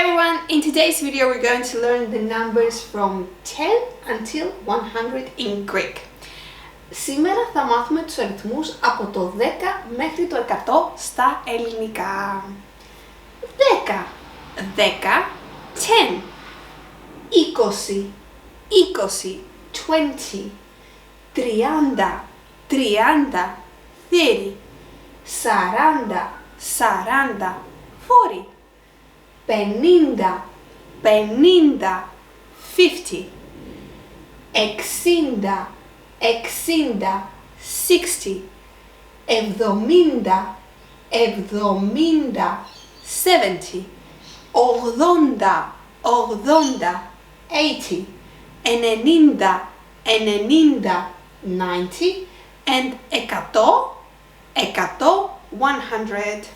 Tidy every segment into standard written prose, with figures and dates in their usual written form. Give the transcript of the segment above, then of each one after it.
everyone, in today's video we're going to learn the numbers from 10 until 100 in Greek. Σήμερα θα μάθουμε τους αριθμούς από το 10 μέχρι το 100 στα ελληνικά. 10, 10, 10, 20, 20, 20, 30, 30, 30, 40, 40, 40, 50, 50, 50, 60, 60, 60, 70, 70, 70, 80, 80, 80, 90, 90, 90, and 100, 100, 100.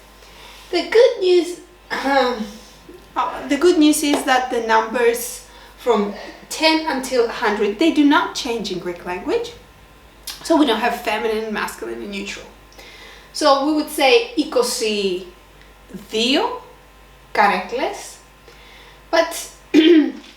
The good news is that the numbers from 10 until 100, they do not change in Greek language. So we don't have feminine, masculine, and neutral. So we would say 22 καρέκλες. But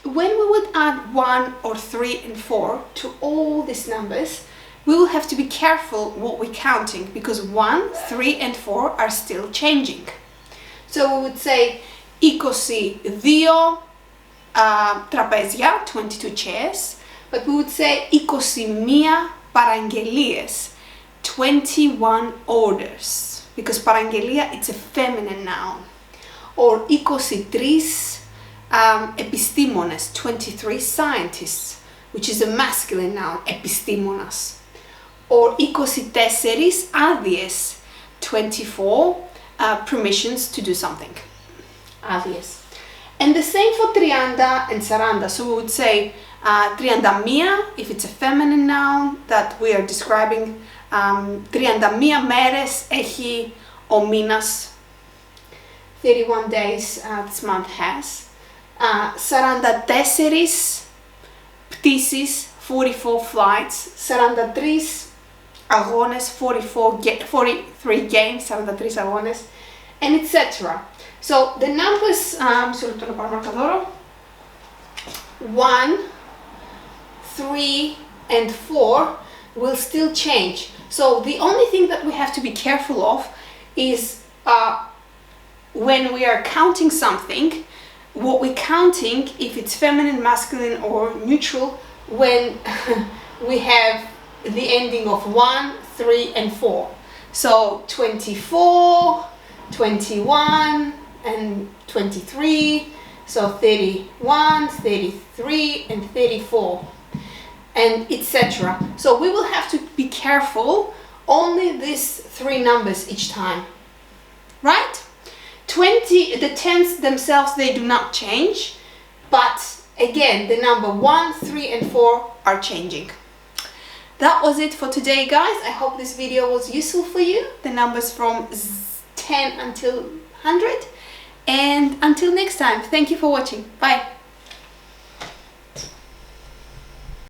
when we would add 1 or 3 and 4 to all these numbers, we will have to be careful what we're counting because 1, 3, and 4 are still changing. So we would say 22 τραπέζια, 22 chairs, but we would say 21 παραγγελίες, 21 orders, because παραγγελία, it's a feminine noun. Or 23 επιστήμονες, 23 scientists, which is a masculine noun, επιστήμονας. Or 24 άδειες, 24 permissions to do something. Άδειες. And the same for 30 and 40. So we would say 31 if it's a feminine noun that we are describing. 31 μέρες έχει ο μήνας. 31 days this month has. 44 πτήσεις, 44 flights. 43 αγώνες, 43 games, 43 αγώνες, and etc. So the numbers, 1, 3, and 4 will still change. So the only thing that we have to be careful of is when we are counting something, what we're counting, if it's feminine, masculine, or neutral, when we have the ending of 1, 3, and 4. So 24, 21, and 23, so 31, 33, and 34, and etc. So we will have to be careful, only these 3 numbers each time, right? 20, the tens themselves, they do not change, but again, the number 1, 3, and 4 are changing. That was it for today, guys. I hope this video was useful for you. The numbers from 10 until 100. And until next time, thank you for watching. Bye.